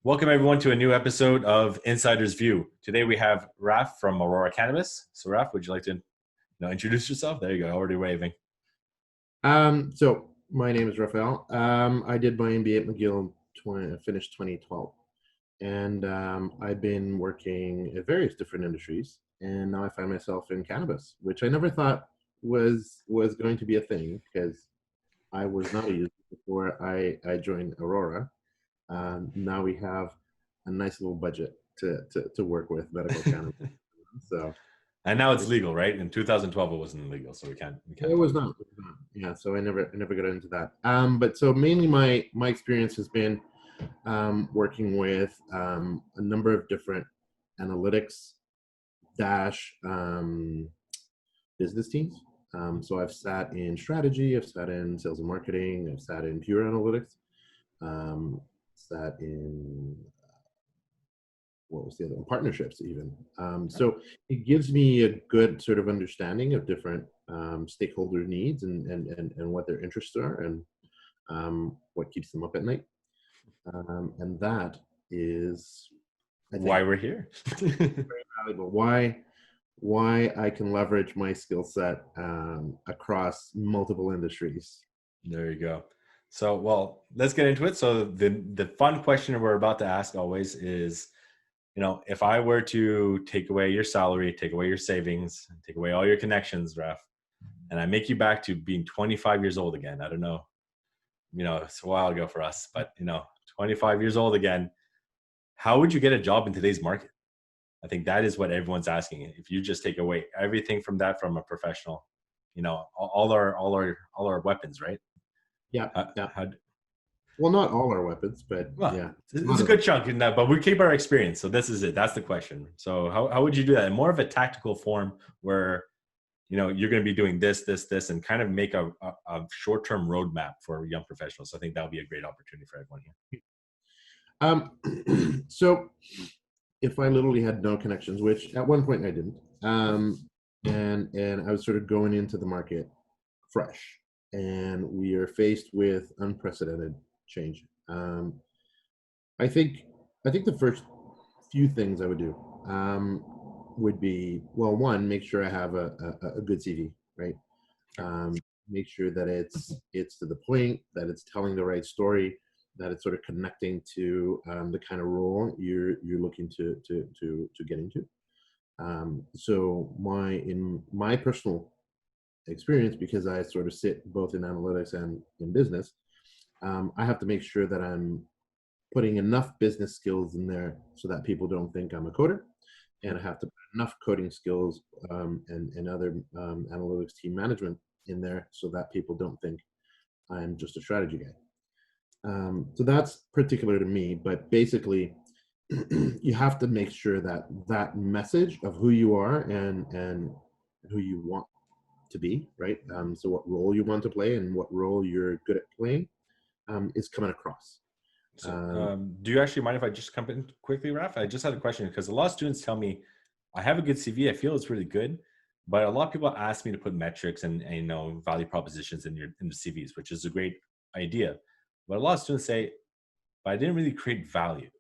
Welcome everyone to a new episode of Insider's View. Today we have Raf from Aurora Cannabis. So Raf, would you like to introduce yourself? There you go, already waving. So my name is Rafael. I did my MBA at McGill, finished 2012, and I've been working at various different industries, and now I find myself in cannabis, which I never thought was going to be a thing because I was not a user before I joined Aurora. Now we have a nice little budget to work with medical cannabis. So And now it's legal, right? In 2012 it wasn't legal, so we can't it talk was about not. It was not. Yeah, so I never got into that. But so mainly my experience has been working with a number of different analytics dash business teams. So I've sat in strategy, I've sat in sales and marketing, I've sat in pure analytics, sat in what was the other one? Partnerships even. So it gives me a good sort of understanding of different stakeholder needs and what their interests are and what keeps them up at night. And that is, I think, why we're here. very valuable. Why I can leverage my skill set across multiple industries. There you go. So, well, let's get into it. So the fun question we're about to ask always is, if I were to take away your salary, take away your savings, take away all your connections, Raf, and I make you back to being 25 years old again. I don't know, it's a while ago for us, but 25 years old again, how would you get a job in today's market? I think that is what everyone's asking. If you just take away everything from that from a professional, all our weapons, right? Yeah, How, yeah. how, Well, not all our weapons, but well, yeah, it's a good chunk in that, but we keep our experience. So this is it. That's the question. So how would you do that in more of a tactical form where, you're going to be doing this, and kind of make a short-term roadmap for young professionals. So I think that would be a great opportunity for everyone here. So if I literally had no connections, which at one point I didn't, and I was sort of going into the market fresh, and we are faced with unprecedented change. I think the first few things I would do would be, well, one, make sure I have a good CV, right? Make sure that it's to the point, that it's telling the right story, that it's sort of connecting to the kind of role you're looking to get into. So in my personal experience, because I sort of sit both in analytics and in business, I have to make sure that I'm putting enough business skills in there so that people don't think I'm a coder, and I have to put enough coding skills and other analytics team management in there so that people don't think I'm just a strategy guy. So that's particular to me, but basically you have to make sure that that message of who you are and who you want to be, right? So what role you want to play and what role you're good at playing is coming across. So, do you actually mind if I just come in quickly, Raf? I just had a question because a lot of students tell me I have a good CV. I feel it's really good, but a lot of people ask me to put metrics and value propositions in the CVs, which is a great idea. But a lot of students say, but I didn't really create value.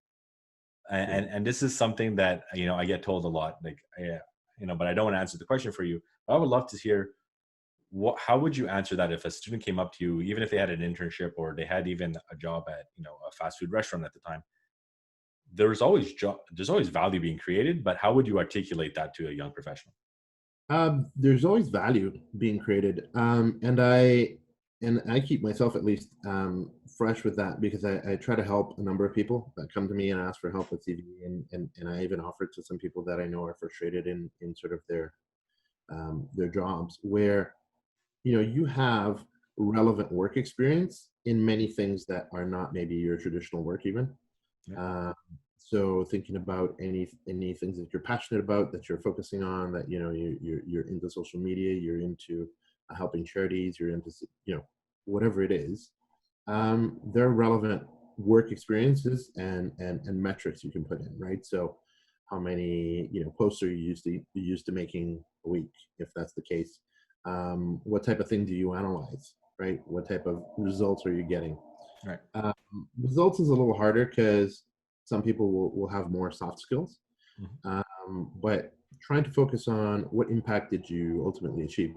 And this is something that I get told a lot, like but I don't want to answer the question for you. I would love to hear how would you answer that if a student came up to you, even if they had an internship or they had even a job at a fast food restaurant at the time? There's always value being created, but how would you articulate that to a young professional? There's always value being created, and I keep myself at least fresh with that because I try to help a number of people that come to me and ask for help with CV, and I even offer it to some people that I know are frustrated in sort of their jobs where you have relevant work experience in many things that are not maybe your traditional work even. Yeah. So thinking about any things that you're passionate about, that you're focusing on, that you're into social media, you're into helping charities, you're into whatever it is, there are relevant work experiences and metrics you can put in, right? So how many posts are you used to making a week, if that's the case? What type of thing do you analyze, right? What type of results are you getting? Right. Results is a little harder because Some people will have more soft skills. Mhm. But trying to focus on what impact did you ultimately achieve?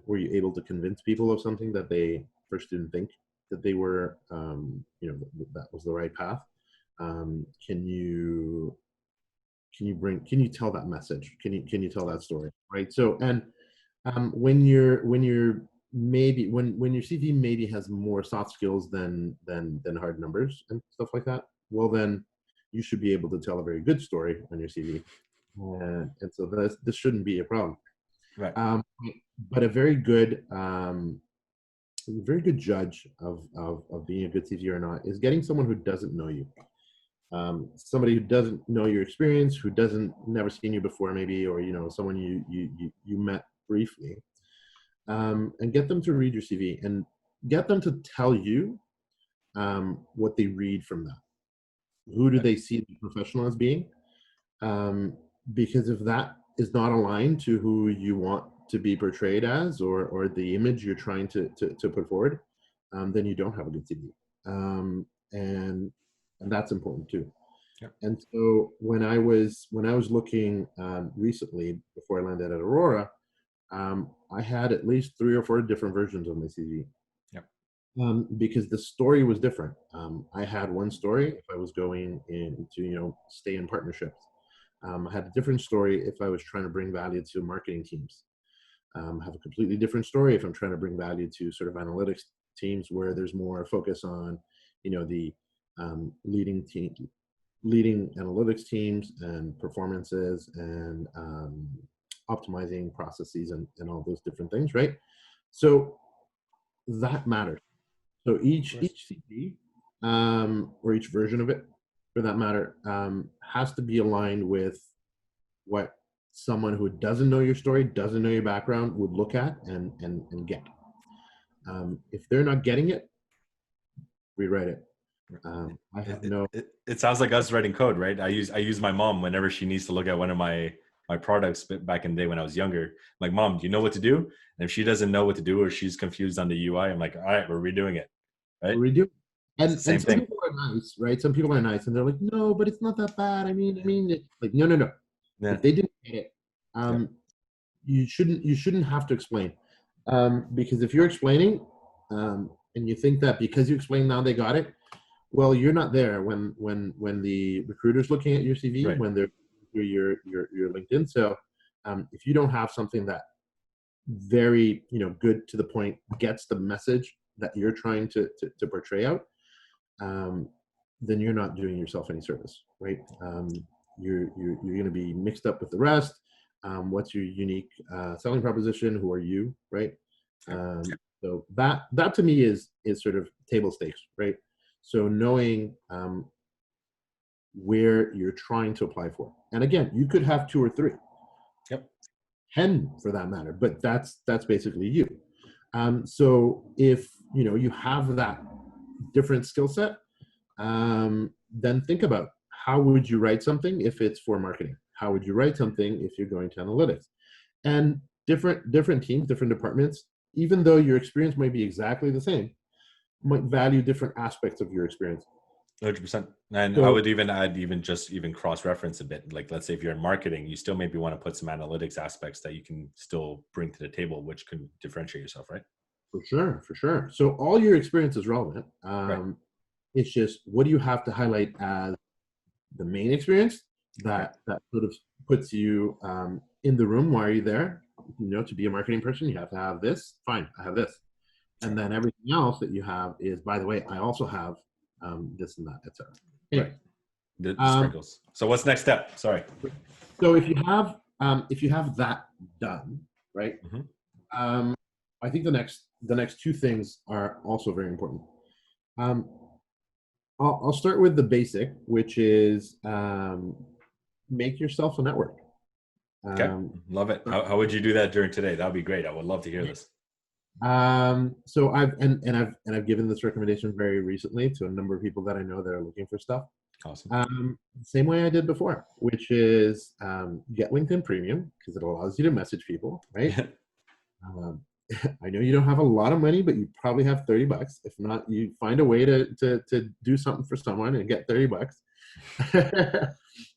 Were you able to convince people of something that they first didn't think that they were, that was the right path? Can you can you tell that message? Can you tell that story? Right. So, and when you're maybe when your CV maybe has more soft skills than hard numbers and stuff like that, well then you should be able to tell a very good story on your CV, and so this shouldn't be a problem. Right. Um, but a very good judge of being a good CV or not is getting someone who doesn't know you, somebody who doesn't know your experience, who doesn't never seen you before, maybe, or someone you met briefly, and get them to read your CV and get them to tell you what they read from that. Who do Right. they see the professional as being? Um, because if that is not aligned to who you want to be portrayed as, or the image you're trying to put forward, then you don't have a good CV. Um, and and that's important too. Yep. And so when I was looking recently before I landed at Aurora, I had at least 3 or 4 different versions of my CV, Yep. because the story was different. I had one story if I was going in to stay in partnerships. I had a different story if I was trying to bring value to marketing teams. I have a completely different story if I'm trying to bring value to sort of analytics teams where there's more focus on, the leading analytics teams and performances and optimizing processes and all those different things, right? So that matters. So Of each course. each CD, or each version of it, for that matter, has to be aligned with what someone who doesn't know your story, doesn't know your background, would look at and get. If they're not getting it, rewrite it. I have no. It sounds like us writing code, right? I use my mom whenever she needs to look at one of my products back in the day when I was younger. I'm like, Mom, do you know what to do? And if she doesn't know what to do or she's confused on the UI, I'm like, all right, we're redoing it. Right? Redo. It's the And same some thing. people are nice, right? Some people are nice, and they're like, no, but it's not that bad. It's like, no, no, no. Yeah. If they didn't get it, Yep. you shouldn't have to explain, because if you're explaining, and you think that because you explained now they got it, well, you're not there when the recruiter's looking at your CV, Right. when they're through your LinkedIn. So, if you don't have something that very good to the point gets the message that you're trying to portray out, um, then you're not doing yourself any service, right? You're going to be mixed up with the rest. What's your unique selling proposition? Who are you, right? Yep. So that to me is sort of table stakes, right? So knowing where you're trying to apply for, and again, you could have 2 or 3, Yep. 10 for that matter, but that's basically you. So if you have that different skill set, then think about how would you write something if it's for marketing? How would you write something if you're going to analytics? And different teams, different departments, even though your experience might be exactly the same, might value different aspects of your experience. 100%. And I So would even add, even cross-reference a bit. Like, let's say if you're in marketing, you still maybe want to put some analytics aspects that you can still bring to the table, which can differentiate yourself, right? for sure, for sure. So all your experience is relevant. Right. It's just what do you have to highlight as the main experience Right. that sort of puts you in the room. Why are you there? To be a marketing person, you have to have this. Fine, I have this, and Sure. then everything else that you have is, by the way, I also have this and that, etc. Right. Anyway, The um, sprinkles. So what's next step? Sorry. so if you have that done, right, Hmm. um, I think the next 2 things are also very important. Um, I'll start with the basic, which is make yourself a network. Okay. Um, Love it. How would you do that during today? That would be great. I would love to hear this. so I've given this recommendation very recently to a number of people that I know that are looking for stuff. Awesome. Same way I did before, which is get LinkedIn Premium because it allows you to message people, right? I know you don't have a lot of money, but you probably have $30. If not, you find a way to do something for someone and get $30.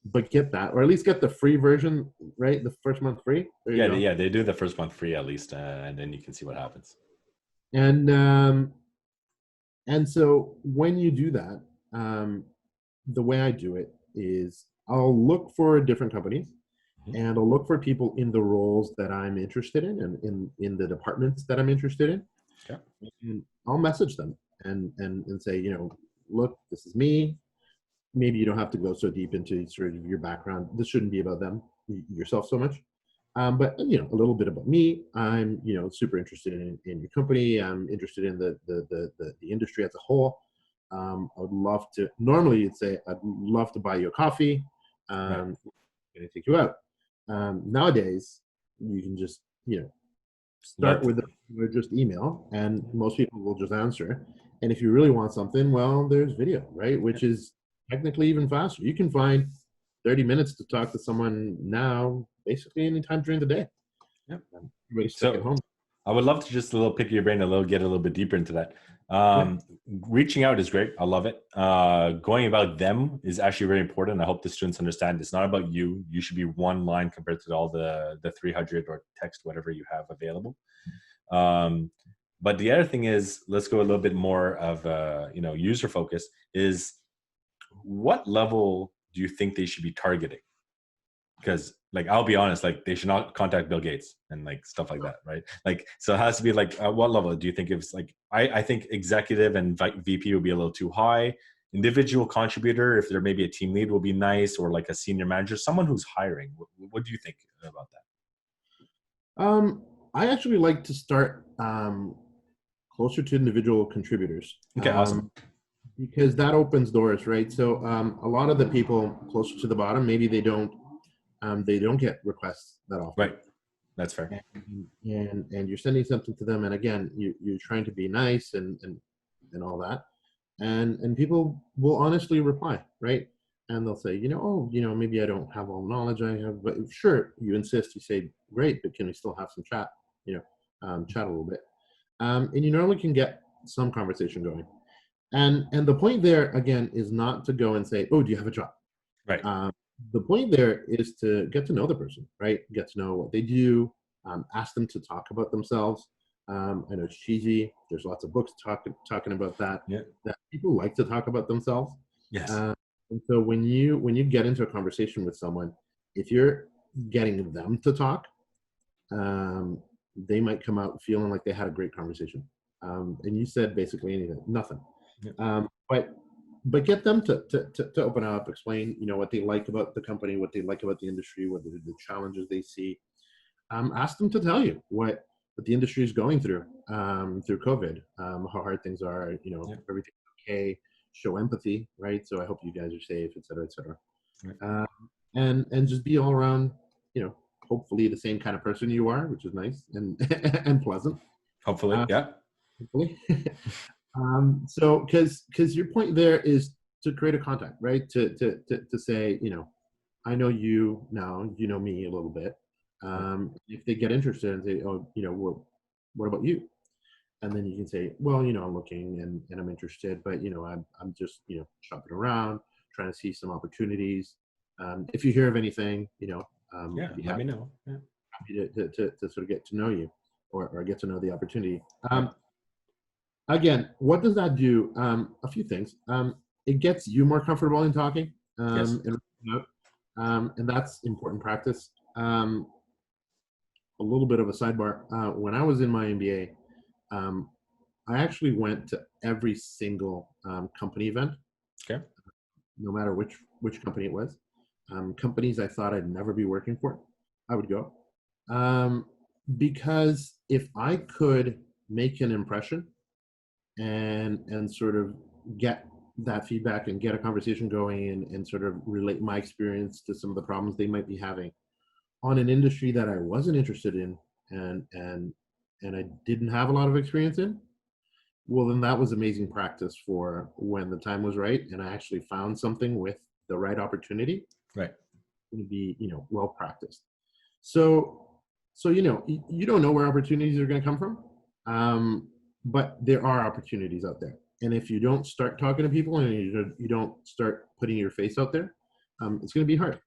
But get that, or at least get the free version, right? The first month free. There you Yeah, go. they do the first month free at least, and then you can see what happens. And so when you do that, the way I do it is I'll look for different companies, and I'll look for people in the roles that I'm interested in and in the departments that I'm interested in. Okay. And I'll message them and say, look, this is me. Maybe you don't have to go so deep into sort of your background. This shouldn't be about them yourself so much. But a little bit about me. I'm super interested in your company. I'm interested in the industry as a whole. I would love to. Normally, you'd say I'd love to buy you a coffee. Right. I'm going to take you out. Nowadays, you can just start with just email, and most people will just answer. And if you really want something, well, there's video, right? Which is technically even faster. You can find 30 minutes to talk to someone now, basically anytime during the day. Yep. Everybody's stuck at home. I would love to just pick your brain get a little bit deeper into that. Reaching out is great. I love it. Going about them is actually very important. I hope the students understand it's not about you. You should be one line compared to all the 300 or text, whatever you have available. But the other thing is, let's go a little bit more of user focus. Is what level do you think they should be targeting? Because I'll be honest, they should not contact Bill Gates and stuff like that, right? So it has to be at what level do you think it's I think executive and VP would be a little too high. Individual contributor, if there may be a team lead, will be nice, or a senior manager, someone who's hiring. What do you think about that? I actually like to start closer to individual contributors. Okay, awesome. Because that opens doors, right? So a lot of the people closer to the bottom, maybe they don't get requests that often. Right. That's fair. And you're sending something to them, and again, you're trying to be nice and all that, and people will honestly reply, right? And they'll say, maybe I don't have all the knowledge I have, but sure, you insist, you say, great, but can we still have some chat? Chat a little bit, and you normally can get some conversation going. And the point there again is not to go and say, oh, do you have a job? Right. The point there is to get to know the person, right? Get to know what they do. Ask them to talk about themselves. I know it's cheesy. There's lots of books talking about that. Yeah. That people like to talk about themselves. Yes. And so when you get into a conversation with someone, if you're getting them to talk, they might come out feeling like they had a great conversation. And you said basically nothing. Yeah. But get them to open up, explain, what they like about the company, what they like about the industry, what the challenges they see. Ask them to tell you what the industry is going through COVID, how hard things are, everything's okay. Show empathy, right? So I hope you guys are safe, et cetera, et cetera. Right. And just be all around, hopefully the same kind of person you are, which is nice and and pleasant. Hopefully, yeah. Hopefully. So because your point there is to create a contact, right? To say, I know you now, you know me a little bit. If they get interested and say, oh, what about you? And then you can say, well, I'm looking and I'm interested, but I'm just shopping around, trying to see some opportunities. If you hear of anything, let me know. Yeah. Happy to sort of get to know you or get to know the opportunity. Again, what does that do? A few things. It gets you more comfortable in talking, Yes. And that's important practice. A little bit of a sidebar. When I was in my MBA, I actually went to every single company event. Okay. No matter which company it was. Companies I thought I'd never be working for, I would go. Because if I could make an impression and sort of get that feedback and get a conversation going and sort of relate my experience to some of the problems they might be having on an industry that I wasn't interested in and I didn't have a lot of experience in, well, then that was amazing practice for when the time was right and I actually found something with the right opportunity. Right. To be, well practiced. So So, you don't know where opportunities are going to come from, but there are opportunities out there. And if you don't start talking to people and you don't start putting your face out there, it's going to be hard.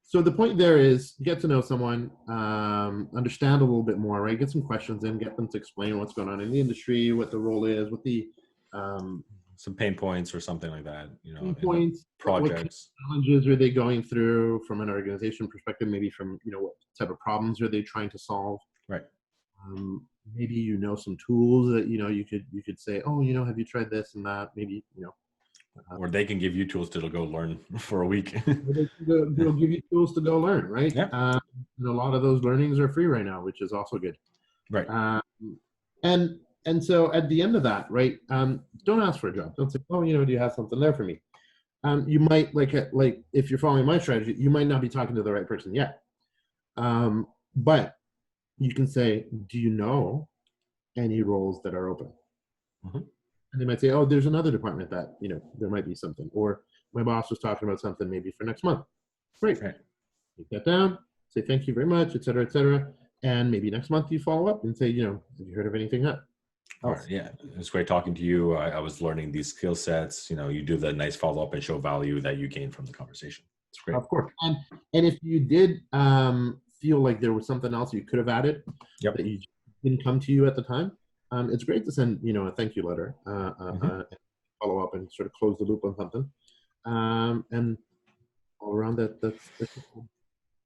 So the point there is get to know someone, understand a little bit more, right? Get some questions in, get them to explain what's going on in the industry, what the role is, what the some pain points or something like that, pain points, what kind of projects. challenges are they going through from an organization perspective, maybe from, what type of problems are they trying to solve? Right. Maybe some tools that you could say, oh, have you tried this and that? Maybe Or they can give you tools to go learn for a week. they'll give you tools to go learn, right? Yeah. And a lot of those learnings are free right now, which is also good. Right. And so at the end of that, right? Don't ask for a job. Don't say, oh, do you have something there for me? You might like if you're following my strategy, you might not be talking to the right person yet. But you can say, do you know any roles that are open? Mm-hmm. And they might say, oh, there's another department that, there might be something. Or my boss was talking about something maybe for next month. Great. Right. Take that down, say thank you very much, et cetera, et cetera. And maybe next month you follow up and say, have you heard of anything else? Yeah, it's great talking to you. I was learning these skill sets. You do the nice follow up and show value that you gain from the conversation. It's great. Of course. And if you did feel like there was something else you could have added that you didn't come to you at the time, it's great to send a thank you letter, follow up and sort of close the loop on something. And all around that's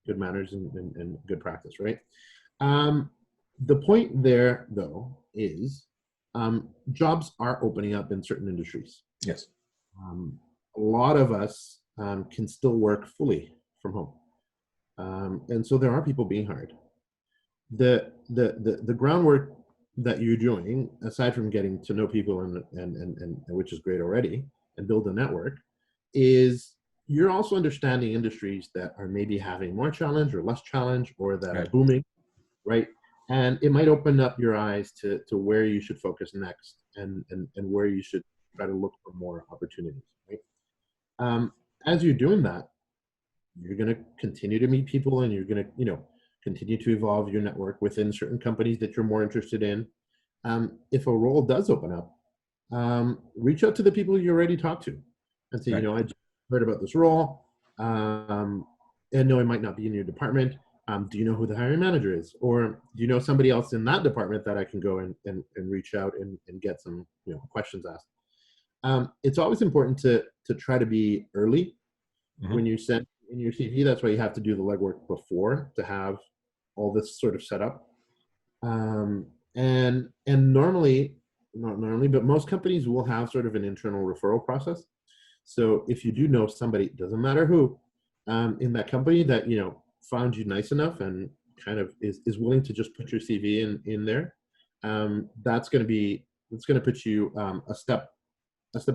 good manners and good practice, right? The point there, though, is jobs are opening up in certain industries. Yes. A lot of us can still work fully from home. And so there are people being hired. The groundwork that you're doing, aside from getting to know people and which is great already, and build a network, is you're also understanding industries that are maybe having more challenge or less challenge, or that are booming, right? And it might open up your eyes to where you should focus next, and where you should try to look for more opportunities, right? As you're doing that, you're going to continue to meet people, and you're going to, continue to evolve your network within certain companies that you're more interested in. If a role does open up, reach out to the people you already talked to and say, I just heard about this role, and no, it might not be in your department. Do you know who the hiring manager is? Or do you know somebody else in that department that I can go and reach out and get some questions asked? It's always important to try to be early when you send in your CV. That's why you have to do the legwork before to have all this sort of set up. And normally, not normally, but most companies will have sort of an internal referral process. So if you do know somebody, doesn't matter who, in that company that found you nice enough and kind of is willing to just put your CV in there, that's going to put you a step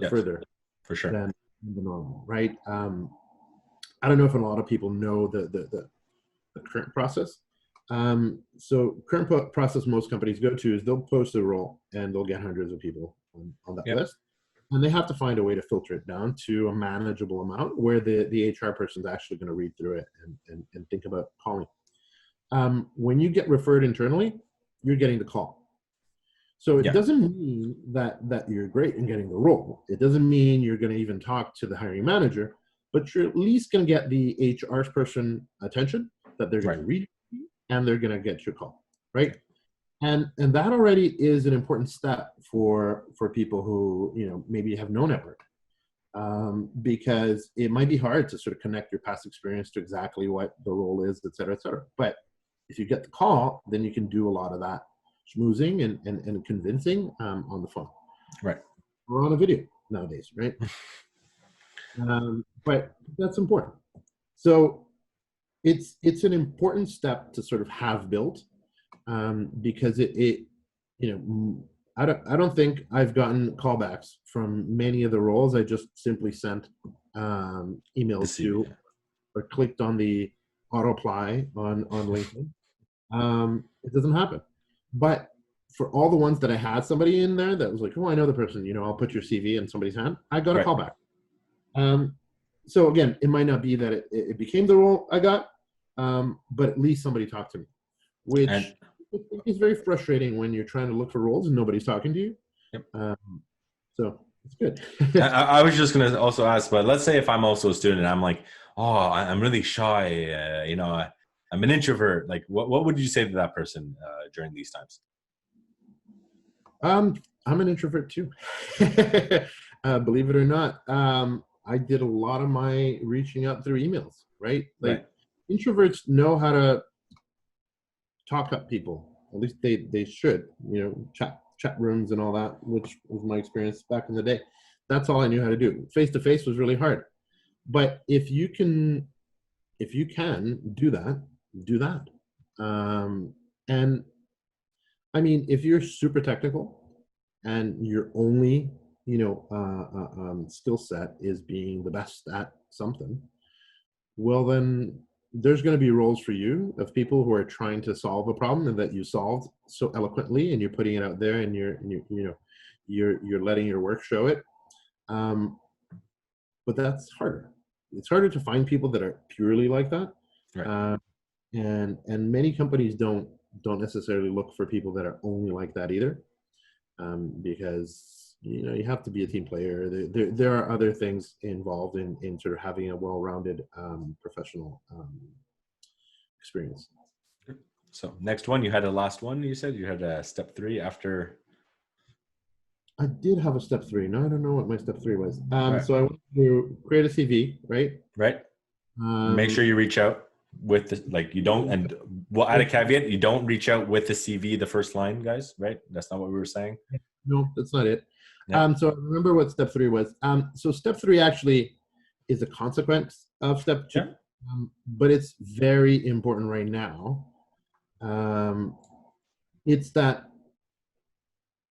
further, for sure, than the normal, right? I don't know if a lot of people know the current process. So current process most companies go to is they'll post a role and they'll get hundreds of people on that list, and they have to find a way to filter it down to a manageable amount where the HR person's actually going to read through it and think about calling. When you get referred internally, you're getting the call. So it doesn't mean that you're great in getting the role. It doesn't mean you're going to even talk to the hiring manager, but you're at least going to get the HR person attention, that they're going to read and they're going to get your call, right? And that already is an important step for people who maybe have no network, because it might be hard to sort of connect your past experience to exactly what the role is, et cetera, et cetera. But if you get the call, then you can do a lot of that schmoozing and convincing on the phone, right, or on a video nowadays, right? But that's important. So it's an important step to sort of have built, because I don't think I've gotten callbacks from many of the roles I just simply sent emails to, or clicked on the auto apply on LinkedIn. It doesn't happen. But for all the ones that I had somebody in there that was like, oh, I know the person, I'll put your CV in somebody's hand, I got a callback. So again, it might not be that it became the role I got, but at least somebody talked to me. And which is very frustrating when you're trying to look for roles and nobody's talking to you. yep. So it's good. I was just going to also ask, but let's say if I'm also a student and I'm like, oh, I'm really shy, I'm an introvert. Like, what would you say to that person during these times? I'm an introvert too. Believe it or not. I did a lot of my reaching out through emails, right? Like Right. introverts know how to talk up people. At least they should, chat rooms and all that, which was my experience back in the day. That's all I knew how to do. Face to face was really hard. But if you can do that, do that. And I mean, if you're super technical and your only, skill set is being the best at something, well, then there's going to be roles for you of people who are trying to solve a problem and that you solved so eloquently, and you're putting it out there, and you're letting your work show it. But that's harder. It's harder to find people that are purely like that. Right. And many companies don't necessarily look for people that are only like that either, because you have to be a team player. There are other things involved in sort of having a well-rounded professional experience. So next one, you had a last one. You said you had a step 3 after. I did have a step 3. No, I don't know what my step 3 was. Right. So I went to create a CV, right? Right. Make sure you reach out with you don't, and we'll add a caveat. You don't reach out with the CV, the first line, guys, right? That's not what we were saying. No, that's not it. Yeah. So I remember what step 3 was. So step 3 actually is a consequence of step 2, but it's very important right now. It's that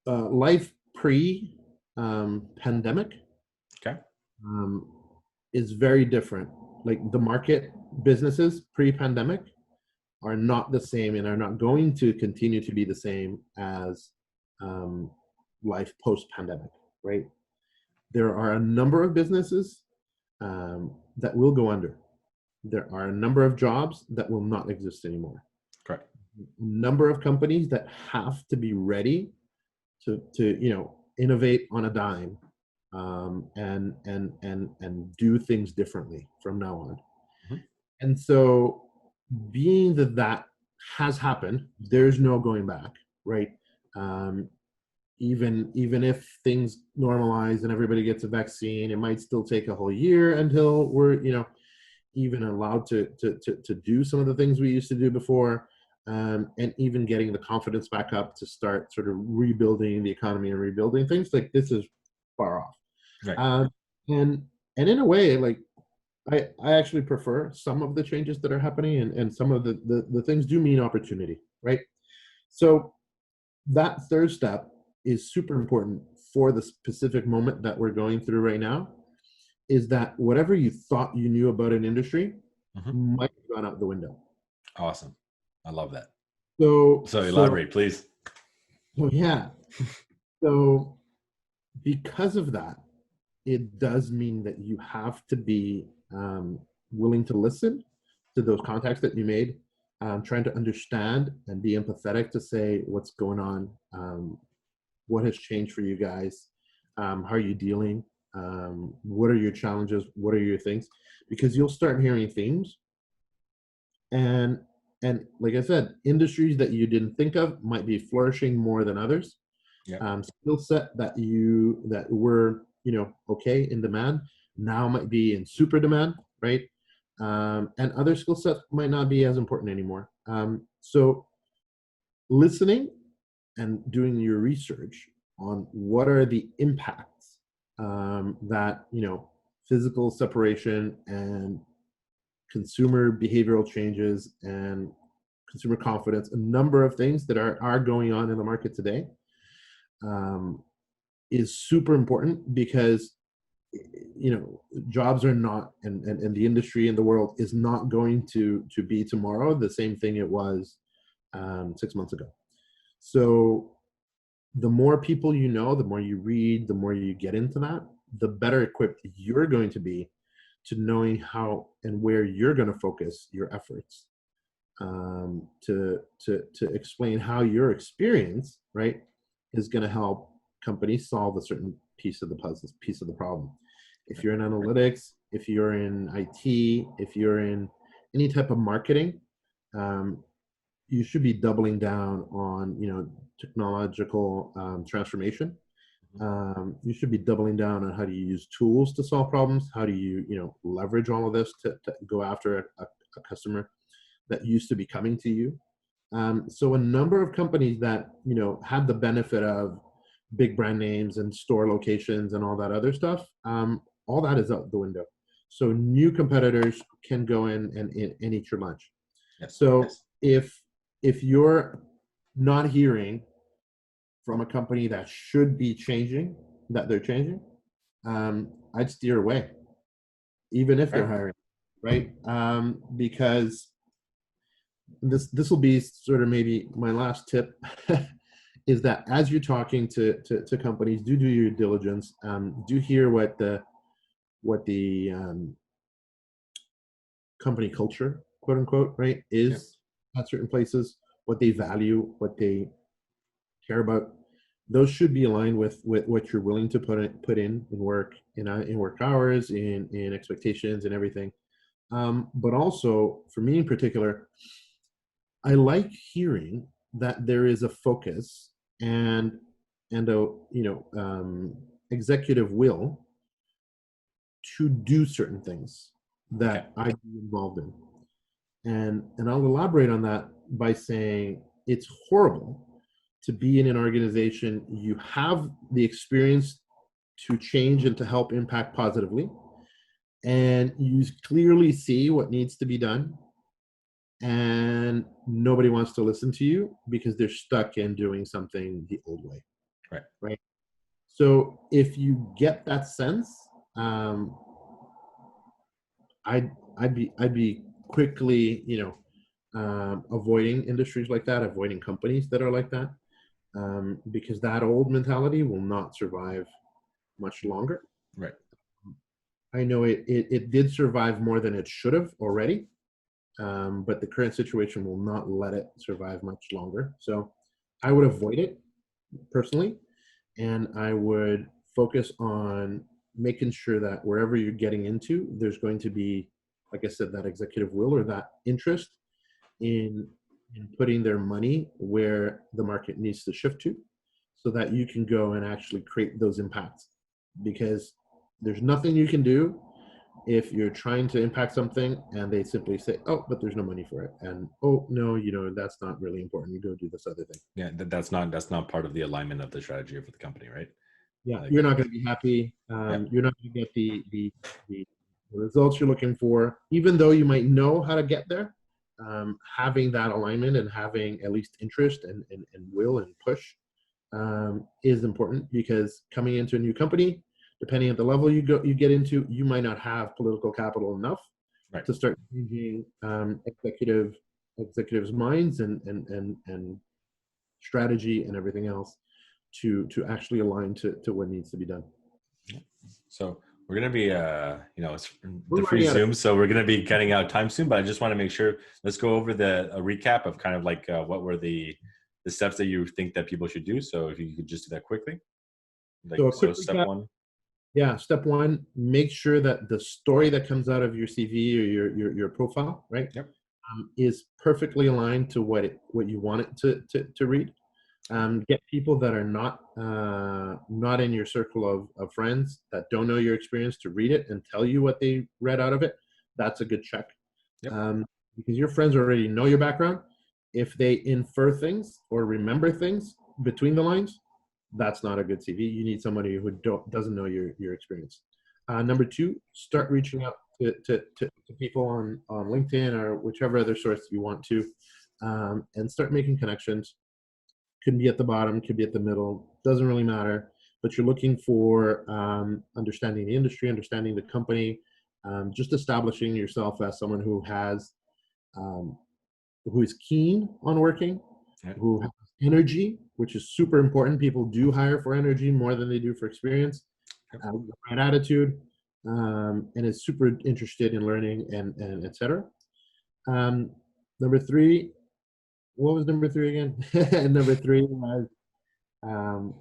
life pre-pandemic is very different. Like the market businesses pre-pandemic are not the same and are not going to continue to be the same as life post-pandemic, right? There are a number of businesses that will go under. There are a number of jobs that will not exist anymore. Correct. A number of companies that have to be ready to innovate on a dime, and do things differently from now on. Mm-hmm. And so, being that has happened, there's no going back, right? Even if things normalize and everybody gets a vaccine, it might still take a whole year until we're even allowed to do some of the things we used to do before, and even getting the confidence back up to start sort of rebuilding the economy and rebuilding things. Like this is far off. Right. And in a way, like I actually prefer some of the changes that are happening, and some of the things do mean opportunity, right? So that third step is super important for the specific moment that we're going through right now, is that whatever you thought you knew about an industry might have gone out the window. Awesome. I love that. So elaborate, please. So yeah. So because of that, it does mean that you have to be willing to listen to those contacts that you made, trying to understand and be empathetic to say what's going on, what has changed for you guys, how are you dealing, what are your challenges, what are your things, because you'll start hearing themes, and like I said, industries that you didn't think of might be flourishing more than others. Skill set that were okay in demand now might be in super demand, right? And other skill sets might not be as important anymore. So listening and doing your research on what are the impacts that physical separation and consumer behavioral changes and consumer confidence, a number of things that are going on in the market today, is super important, because jobs are not, and the industry in the world is not going to be tomorrow the same thing it was 6 months ago. So the more people the more you read, the more you get into that, the better equipped you're going to be to knowing how and where you're going to focus your efforts to explain how your experience, right, is going to help companies solve a certain piece of the puzzle, piece of the problem. If you're in analytics, if you're in IT, if you're in any type of marketing, you should be doubling down on, technological transformation. You should be doubling down on how do you use tools to solve problems. How do you, leverage all of this to go after a customer that used to be coming to you. So a number of companies that, had the benefit of big brand names and store locations and all that other stuff, all that is out the window. So new competitors can go in and eat your lunch. Yes. So yes. if you're not hearing from a company that should be changing, that they're changing, I'd steer away, even if they're hiring, right? Because this will be sort of maybe my last tip is that as you're talking to companies, do your diligence, do hear what the company culture, quote unquote, right, is at certain places, what they value, what they care about. Those should be aligned with what you're willing to put in work, in work hours, in expectations and everything. But also for me in particular, I like hearing that there is a focus and a executive will to do certain things that I'd be involved in. And I'll elaborate on that by saying it's horrible to be in an organization you have the experience to change and to help impact positively, and you clearly see what needs to be done, and nobody wants to listen to you because they're stuck in doing something the old way. Right. So if you get that sense, I'd be quickly, avoiding industries like that, avoiding companies that are like that, because that old mentality will not survive much longer. Right. I know it did survive more than it should have already, but the current situation will not let it survive much longer. So I would avoid it personally, and I would focus on making sure that wherever you're getting into, there's going to be, like I said, that executive will or that interest in putting their money where the market needs to shift to, so that you can go and actually create those impacts. Because there's nothing you can do if you're trying to impact something and they simply say, oh, but there's no money for it, and oh no, that's not really important, you go do this other thing. Yeah, that's not part of the alignment of the strategy for the company, right? Yeah, like, you're not going to be happy. You're not going to get the results you're looking for, even though you might know how to get there. Having that alignment and having at least interest and will and push is important, because coming into a new company, depending on the level you get into, you might not have political capital enough to start changing executives' minds and strategy and everything else to actually align to what needs to be done. So we're going to be, it's the free Zoom, so we're going to be cutting out time soon, but I just want to make sure, let's go over a recap of kind of like what were the steps that you think that people should do. So if you could just do that quickly. So step recap. one. Yeah, step one, make sure that the story that comes out of your CV or your profile, right, is perfectly aligned to what you want it to read. Get people that are not in your circle of friends, that don't know your experience, to read it and tell you what they read out of it. That's a good check. Because your friends already know your background. If they infer things or remember things between the lines, that's not a good CV. You need somebody who doesn't know your experience. Number two, start reaching out to people on LinkedIn or whichever other source you want to, and start making connections. Could be at the bottom, could be at the middle, doesn't really matter. But you're looking for understanding the industry, understanding the company, just establishing yourself as someone who is keen on working, who has energy, which is super important. People do hire for energy more than they do for experience. Right attitude, and is super interested in learning and etc. The Number three, what was number three again? Number three was, um,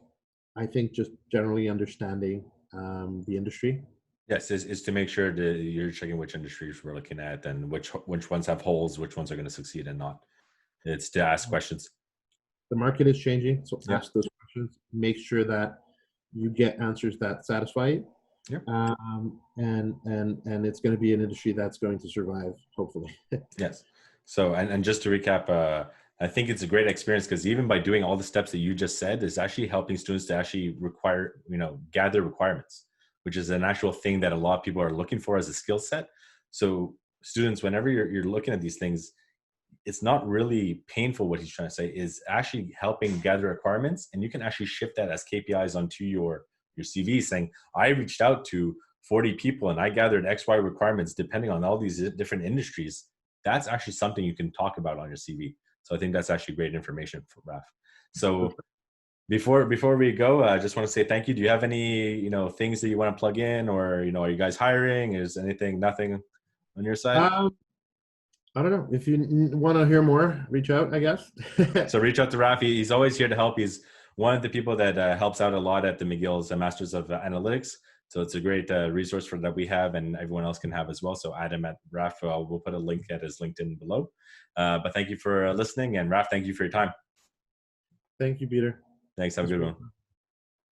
I think, just generally understanding the industry. Yes, is to make sure that you're checking which industries we're looking at and which ones have holes, which ones are going to succeed and not. It's to ask questions. The market is changing, so Yeah. ask those questions. Make sure that you get answers that satisfy you. Yeah. And it's going to be an industry that's going to survive, hopefully. Yes. So, and just to recap, I think it's a great experience because even by doing all the steps that you just said, is actually helping students to actually gather requirements, which is an actual thing that a lot of people are looking for as a skill set. So students, whenever you're looking at these things, it's not really painful. What he's trying to say is actually helping gather requirements, and you can actually shift that as KPIs onto your CV, saying, I reached out to 40 people and I gathered XY requirements depending on all these different industries. That's actually something you can talk about on your CV. So I think that's actually great information for Raf. So before we go, I just want to say thank you. Do you have any things that you want to plug in, or are you guys hiring? Is nothing on your side? I don't know. If you want to hear more, reach out, I guess. So reach out to Raf. He's always here to help. He's one of the people that helps out a lot at the McGill's Masters of Analytics. So it's a great resource that we have, and everyone else can have as well. So add him at Raf. We'll put a link at his LinkedIn below. But thank you for listening. And Raf, thank you for your time. Thank you, Peter. Thanks. Have a good one.